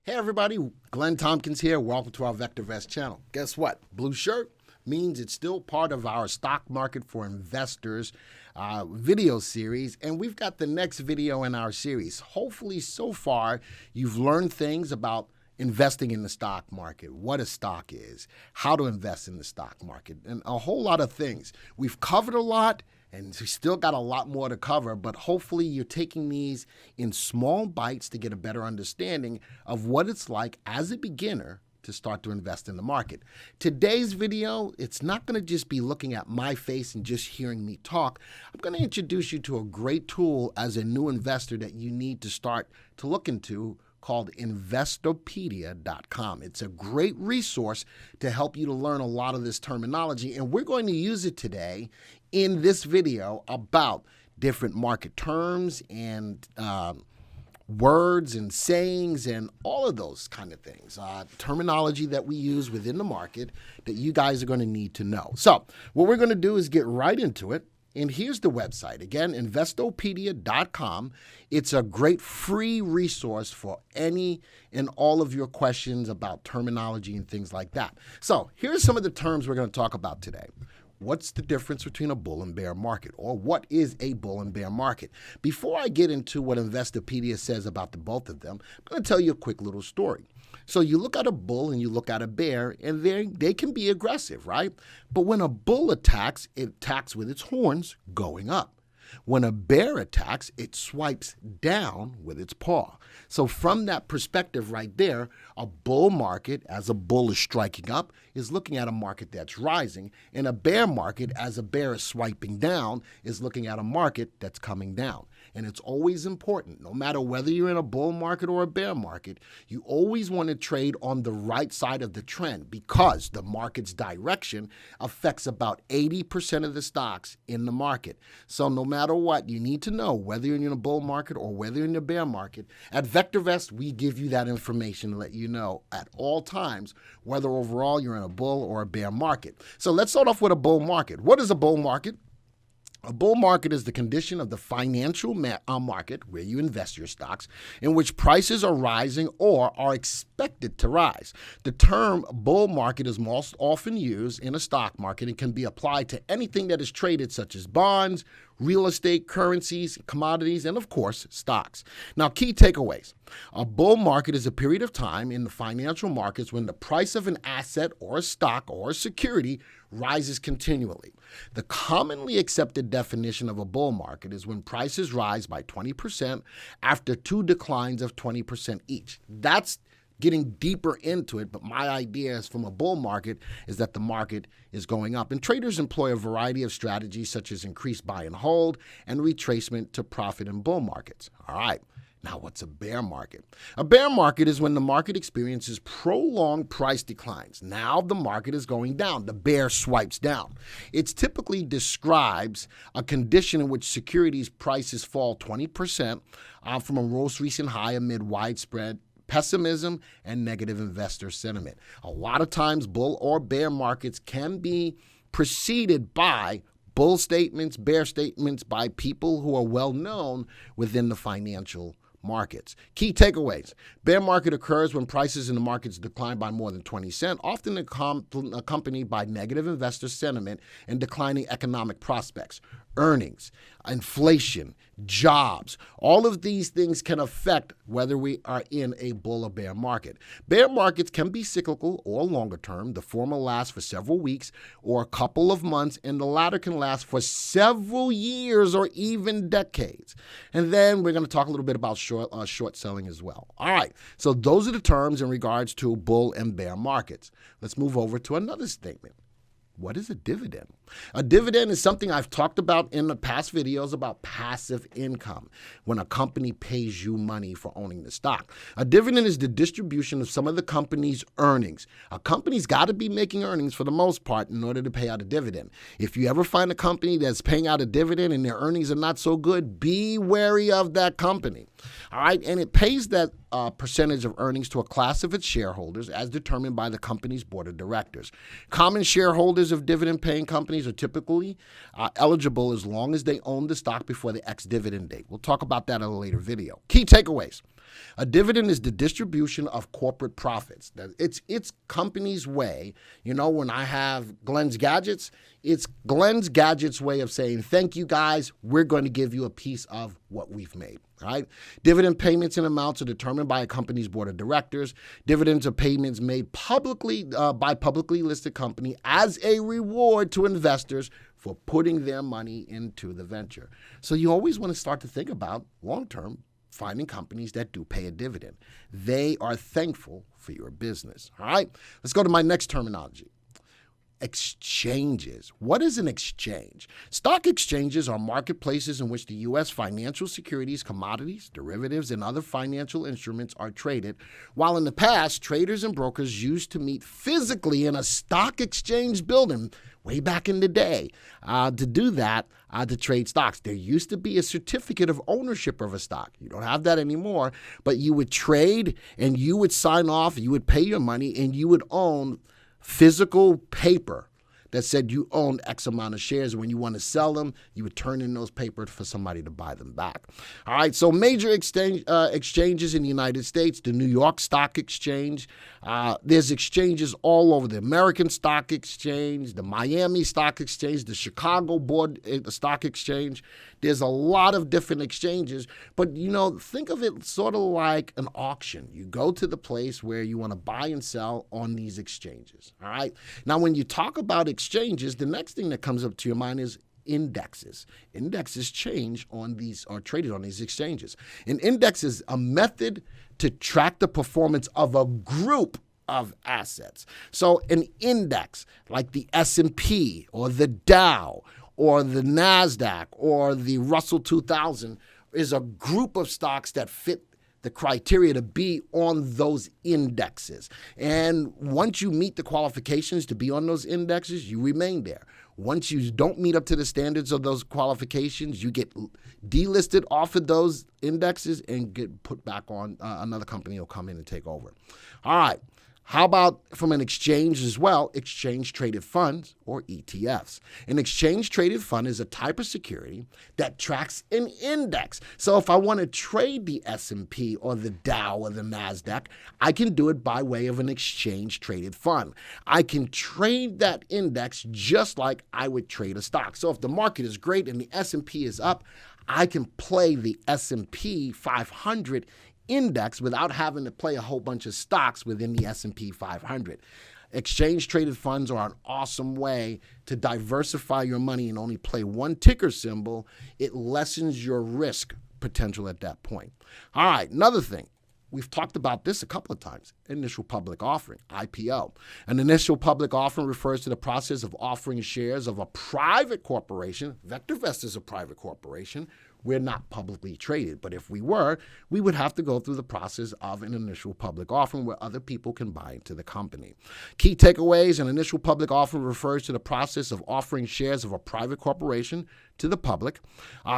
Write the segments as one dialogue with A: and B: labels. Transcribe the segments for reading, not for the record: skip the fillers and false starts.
A: Hey everybody, Glenn Tompkins here. Welcome to our VectorVest channel. Guess what? Blue shirt means it's still part of our stock market for investors video series, and we've got the next video in our series. Hopefully so far you've learned things about investing in the stock market, what a stock is, how to invest in the stock market, and a whole lot of things. We've covered a lot, and we still got a lot more to cover, but hopefully you're taking these in small bites to get a better understanding of what it's like as a beginner to start to invest in the market. Today's video, it's not going to just be looking at my face and just hearing me talk. I'm going to introduce you to a great tool as a new investor that you need to start to look into, called Investopedia.com. It's a great resource to help you to learn a lot of this terminology, and we're going to use it today in this video about different market terms and words and sayings and all of those kind of things, terminology that we use within the market that you guys are going to need to know. So what we're going to do is get right into it. And here's the website. Again, Investopedia.com. It's a great free resource for any and all of your questions about terminology and things like that. So here's some of the terms we're going to talk about today. What's the difference between a bull and bear market, or what is a bull and bear market? Before I get into what Investopedia says about the both of them, I'm going to tell you a quick little story. So you look at a bull and you look at a bear, and they can be aggressive, right? But when a bull attacks, it attacks with its horns going up. When a bear attacks, it swipes down with its paw. So from that perspective right there, a bull market, as a bull is striking up, is looking at a market that's rising, and a bear market, as a bear is swiping down, is looking at a market that's coming down. And it's always important, no matter whether you're in a bull market or a bear market, you always want to trade on the right side of the trend, because the market's direction affects about 80% of the stocks in the market. So no matter what, you need to know whether you're in a bull market or whether you're in a bear market. At VectorVest, we give you that information to let you know at all times whether overall you're in a bull or a bear market. So let's start off with a bull market. What is a bull market? A bull market is the condition of the financial market, where you invest your stocks, in which prices are rising or are expected to rise. The term bull market is most often used in a stock market and can be applied to anything that is traded, such as bonds, real estate, currencies, commodities, and of course, stocks. Now, key takeaways. A bull market is a period of time in the financial markets when the price of an asset or a stock or a security rises continually. The commonly accepted definition of a bull market is when prices rise by 20% after two declines of 20% each. That's getting deeper into it, but my idea is from a bull market is that the market is going up. And traders employ a variety of strategies such as increased buy and hold and retracement to profit in bull markets. All right. Now, what's a bear market? A bear market is when the market experiences prolonged price declines. Now the market is going down. The bear swipes down. It typically describes a condition in which securities prices fall 20% from a most recent high amid widespread pessimism and negative investor sentiment. A lot of times, bull or bear markets can be preceded by bull statements, bear statements by people who are well known within the financial markets. Key takeaways. Bear market occurs when prices in the markets decline by more than 20%, often accompanied by negative investor sentiment and declining economic prospects. Earnings, inflation, jobs, all of these things can affect whether we are in a bull or bear market. Bear markets can be cyclical or longer term. The former lasts for several weeks or a couple of months, and the latter can last for several years or even decades. And then we're going to talk a little bit about short selling as well. All right, so those are the terms in regards to bull and bear markets. Let's move over to another statement. What is a dividend? A dividend is something I've talked about in the past videos about passive income, when a company pays you money for owning the stock. A dividend is the distribution of some of the company's earnings. A company's got to be making earnings for the most part in order to pay out a dividend. If you ever find a company that's paying out a dividend and their earnings are not so good, be wary of that company. All right, and it pays that percentage of earnings to a class of its shareholders as determined by the company's board of directors. Common shareholders of dividend-paying companies are typically eligible as long as they own the stock before the ex-dividend date. We'll talk about that in a later video. Key takeaways. A dividend is the distribution of corporate profits. It's company's way. You know, when I have Glenn's Gadgets, it's Glenn's Gadgets' way of saying, thank you guys, we're going to give you a piece of what we've made. All right. Dividend payments and amounts are determined by a company's board of directors. Dividends are payments made publicly by publicly listed company as a reward to investors for putting their money into the venture. So you always want to start to think about long-term finding companies that do pay a dividend. They are thankful for your business. All right. Let's go to my next terminology. Exchanges. What is an exchange? Stock exchanges are marketplaces in which the U.S. financial securities, commodities, derivatives, and other financial instruments are traded, while in the past, traders and brokers used to meet physically in a stock exchange building way back in the day to do that, to trade stocks. There used to be a certificate of ownership of a stock. You don't have that anymore, but you would trade and you would sign off, you would pay your money, and you would own physical paper that said you owned X amount of shares. When you want to sell them, you would turn in those papers for somebody to buy them back. All right, so major exchanges in the United States, the New York Stock Exchange. There's exchanges all over, the American Stock Exchange, the Miami Stock Exchange, the Chicago Stock Exchange. There's a lot of different exchanges, but, you know, think of it sort of like an auction. You go to the place where you want to buy and sell on these exchanges, all right? Now, when you talk about exchanges, the next thing that comes up to your mind is indexes. Indexes change on these, or traded on these exchanges. An index is a method to track the performance of a group of assets. So an index, like the S&P or the Dow or the NASDAQ or the Russell 2000, is a group of stocks that fit the criteria to be on those indexes. And once you meet the qualifications to be on those indexes, you remain there. Once you don't meet up to the standards of those qualifications, you get delisted off of those indexes and get put back on. Another company will come in and take over. All right. How about from an exchange as well, exchange-traded funds, or ETFs? An exchange-traded fund is a type of security that tracks an index. So if I want to trade the S&P or the Dow or the NASDAQ, I can do it by way of an exchange-traded fund. I can trade that index just like I would trade a stock. So if the market is great and the S&P is up, I can play the S&P 500 index without having to play a whole bunch of stocks within the S&P 500. Exchange-traded funds are an awesome way to diversify your money and only play one ticker symbol. It lessens your risk potential at that point. All right, another thing. We've talked about this a couple of times. Initial public offering, IPO. An initial public offering refers to the process of offering shares of a private corporation. VectorVest is a private corporation. We're not publicly traded, but if we were, we would have to go through the process of an initial public offering where other people can buy into the company. Key takeaways: an initial public offering refers to the process of offering shares of a private corporation to the public.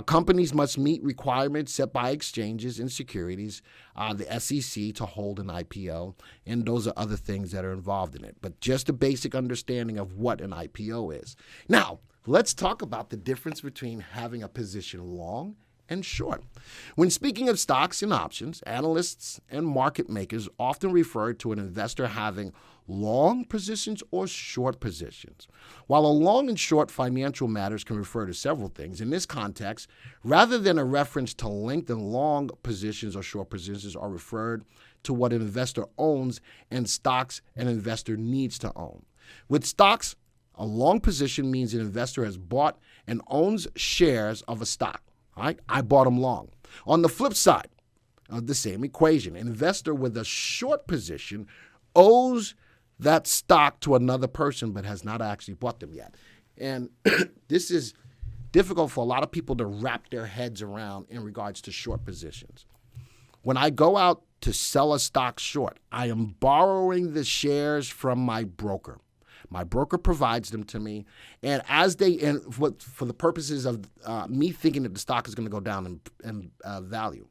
A: Companies must meet requirements set by exchanges and securities, the SEC, to hold an IPO, and those are other things that are involved in it. But just a basic understanding of what an IPO is. Now, let's talk about the difference between having a position long and short. When speaking of stocks and options, analysts and market makers often refer to an investor having long positions or short positions. While a long and short financial matters can refer to several things, in this context, rather than a reference to length and long positions or short positions are referred to what an investor owns and stocks an investor needs to own. With stocks, a long position means an investor has bought and owns shares of a stock. All right? I bought them long. On the flip side of the same equation, an investor with a short position owes that stock to another person but has not actually bought them yet. And this is difficult for a lot of people to wrap their heads around in regards to short positions. When I go out to sell a stock short, I am borrowing the shares from my broker. My broker provides them to me, and for the purposes of me thinking that the stock is going to go down in value,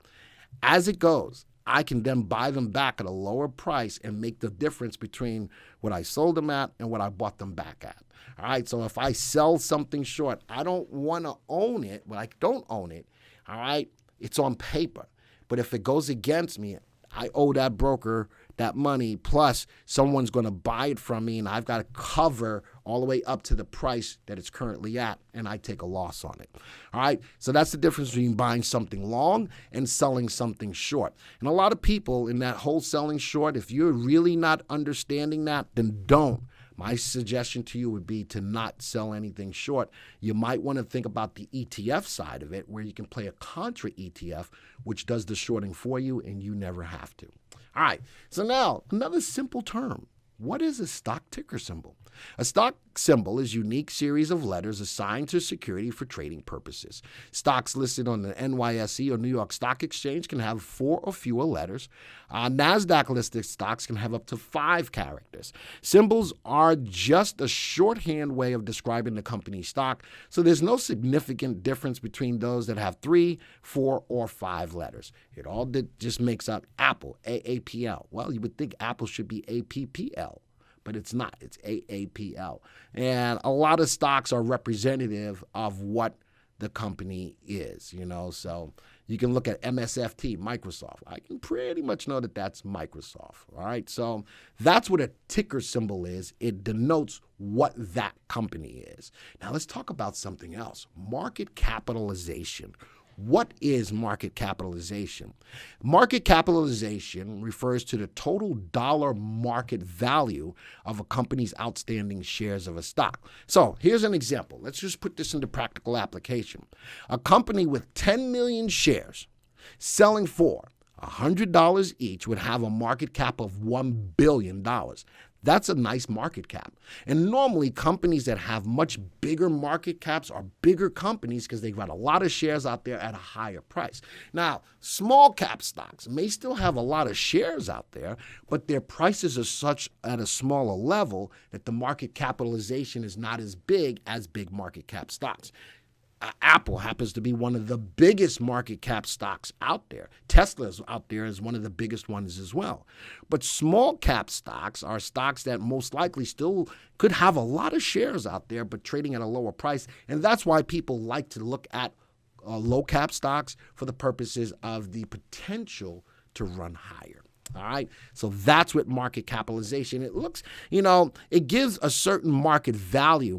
A: as it goes, I can then buy them back at a lower price and make the difference between what I sold them at and what I bought them back at. All right, so if I sell something short, I don't want to own it, but I don't own it. All right, it's on paper. But if it goes against me, I owe that broker that money, plus someone's going to buy it from me, and I've got to cover all the way up to the price that it's currently at, and I take a loss on it. All right, so that's the difference between buying something long and selling something short. And a lot of people in that whole selling short, if you're really not understanding that, then don't. My suggestion to you would be to not sell anything short. You might want to think about the ETF side of it, where you can play a contra ETF, which does the shorting for you, and you never have to. All right, so now another simple term. What is a stock ticker symbol? A stock symbol is a unique series of letters assigned to a security for trading purposes. Stocks listed on the NYSE or New York Stock Exchange can have 4 or fewer letters. NASDAQ-listed stocks can have up to 5 characters. Symbols are just a shorthand way of describing the company's stock, so there's no significant difference between those that have 3, 4, or 5 letters. It all just makes up Apple, AAPL. Well, you would think Apple should be APPL. But it's not. It's AAPL. And a lot of stocks are representative of what the company is, So you can look at MSFT, Microsoft. I can pretty much know that that's Microsoft, all right? So that's what a ticker symbol is. It denotes what that company is. Now let's talk about something else, market capitalization. What is market capitalization? Market capitalization refers to the total dollar market value of a company's outstanding shares of a stock. So here's an example. Let's just put this into practical application. A company with 10 million shares selling for $100 each would have a market cap of $1 billion. That's a nice market cap. And normally companies that have much bigger market caps are bigger companies because they've got a lot of shares out there at a higher price. Now, small cap stocks may still have a lot of shares out there, but their prices are such at a smaller level that the market capitalization is not as big as big market cap stocks. Apple happens to be one of the biggest market cap stocks out there. Tesla's out there as one of the biggest ones as well. But small cap stocks are stocks that most likely still could have a lot of shares out there, but trading at a lower price. And that's why people like to look at low cap stocks for the purposes of the potential to run higher. All right. So that's what market capitalization. It looks, it gives a certain market value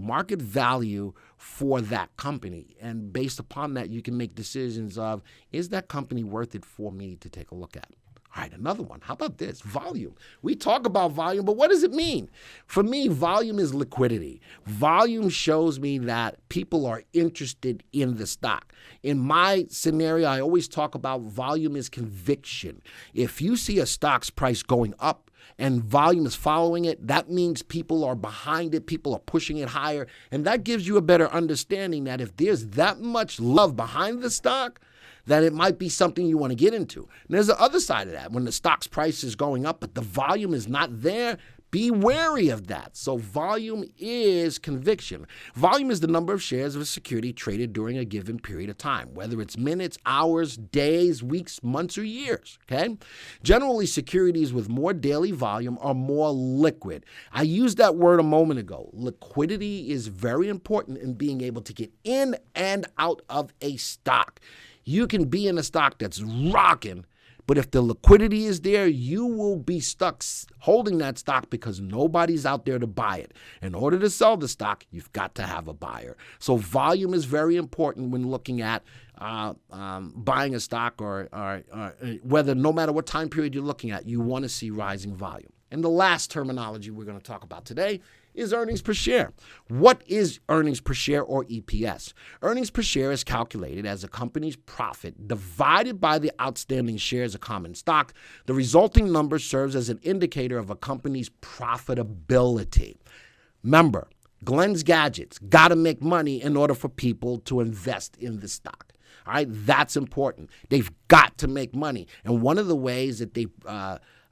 A: for that company. And based upon that, you can make decisions of, is that company worth it for me to take a look at? All right, another one. How about this? Volume. We talk about volume, but what does it mean? For me, volume is liquidity. Volume shows me that people are interested in the stock. In my scenario, I always talk about volume is conviction. If you see a stock's price going up and volume is following it, that means people are behind it, people are pushing it higher, and that gives you a better understanding that if there's that much love behind the stock, that it might be something you want to get into. And there's the other side of that. When the stock's price is going up, but the volume is not there, be wary of that. So volume is conviction. Volume is the number of shares of a security traded during a given period of time, whether it's minutes, hours, days, weeks, months, or years, okay? Generally, securities with more daily volume are more liquid. I used that word a moment ago. Liquidity is very important in being able to get in and out of a stock. You can be in a stock that's rocking, but if the liquidity is there, you will be stuck holding that stock because nobody's out there to buy it. In order to sell the stock, you've got to have a buyer. So volume is very important when looking at buying a stock or whether, no matter what time period you're looking at, you want to see rising volume. And the last terminology we're going to talk about today is earnings per share. What is earnings per share, or EPS? Earnings per share is calculated as a company's profit divided by the outstanding shares of common stock. The resulting number serves as an indicator of a company's profitability. Remember, Glenn's Gadgets got to make money in order for people to invest in the stock. All right, that's important. They've got to make money. And one of the ways that they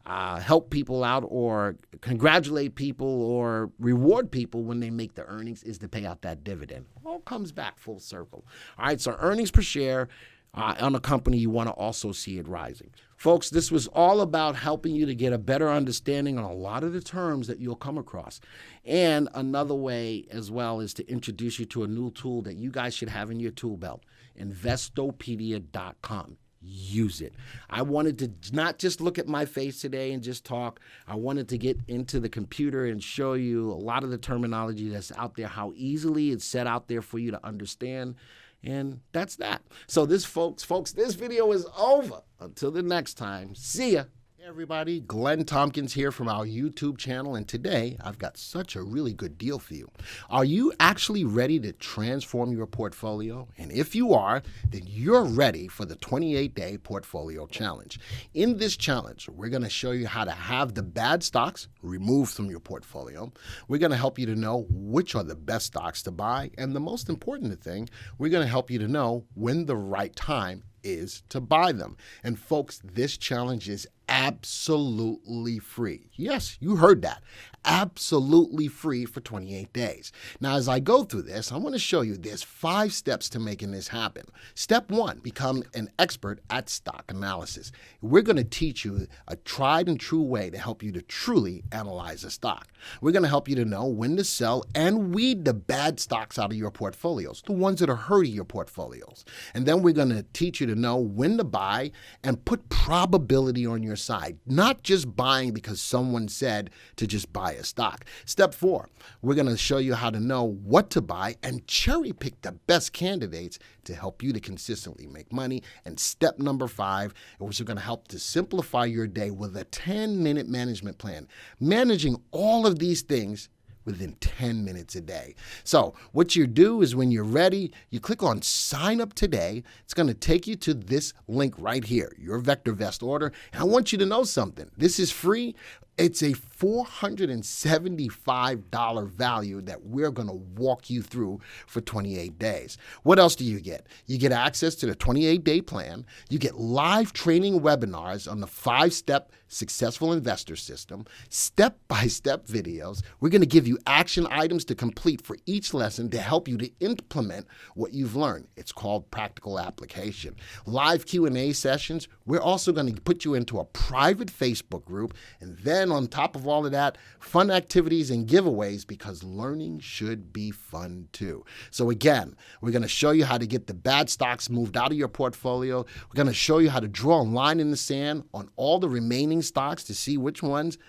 A: help people out or congratulate people or reward people when they make the earnings is to pay out that dividend. All comes back full circle. All right, so earnings per share on a company, you want to also see it rising. Folks, this was all about helping you to get a better understanding on a lot of the terms that you'll come across. And another way as well is to introduce you to a new tool that you guys should have in your tool belt, Investopedia.com. use it. I wanted to not just look at my face today and just talk. I wanted to get into the computer and show you a lot of the terminology that's out there, how easily it's set out there for you to understand. And that's that. So this, folks, this video is over. Until the next time, see ya. Hey everybody, Glenn Tompkins here from our YouTube channel, and today I've got such a really good deal for you. Are you actually ready to transform your portfolio? And if you are, then you're ready for the 28-day portfolio challenge. In this challenge, we're going to show you how to have the bad stocks removed from your portfolio. We're going to help you to know which are the best stocks to buy, and the most important thing, we're going to help you to know when the right time is to buy them. And folks, this challenge is absolutely free. Yes, you heard that. Absolutely free for 28 days. Now, as I go through this, I want to show you there's 5 steps to making this happen. Step 1, become an expert at stock analysis. We're going to teach you a tried and true way to help you to truly analyze a stock. We're going to help you to know when to sell and weed the bad stocks out of your portfolios, the ones that are hurting your portfolios. And then we're going to teach you to know when to buy and put probability on your side, not just buying because someone said to just buy a stock. Step 4, we're going to show you how to know what to buy and cherry pick the best candidates to help you to consistently make money. And step number 5, which is going to help to simplify your day with a 10-minute management plan, managing all of these things within 10 minutes a day. So what you do is when you're ready, you click on sign up today. It's going to take you to this link right here, your VectorVest order. And I want you to know something. This is free. It's a $475 value that we're going to walk you through for 28 days. What else do you get? You get access to the 28-day plan. You get live training webinars on the 5-step successful investor system, step-by-step videos. We're going to give you action items to complete for each lesson to help you to implement what you've learned. It's called practical application. Live Q&A sessions. We're also going to put you into a private Facebook group, and then on top of all of that, fun activities and giveaways, because learning should be fun too. So again, we're going to show you how to get the bad stocks moved out of your portfolio. We're going to show you how to draw a line in the sand on all the remaining stocks to see which ones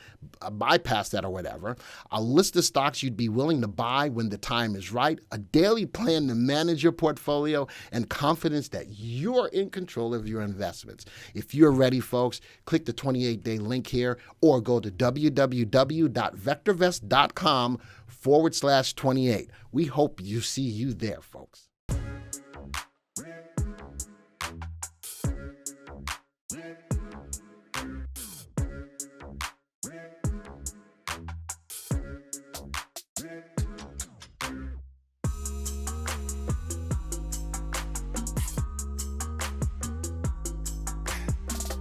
A: bypass that or whatever. A list of stocks you'd be willing to buy when the time is right, a daily plan to manage your portfolio, and confidence that you're in control of your investments. If you're ready, folks, click the 28-day link here or go to www.vectorvest.com/28. We hope you see you there, folks.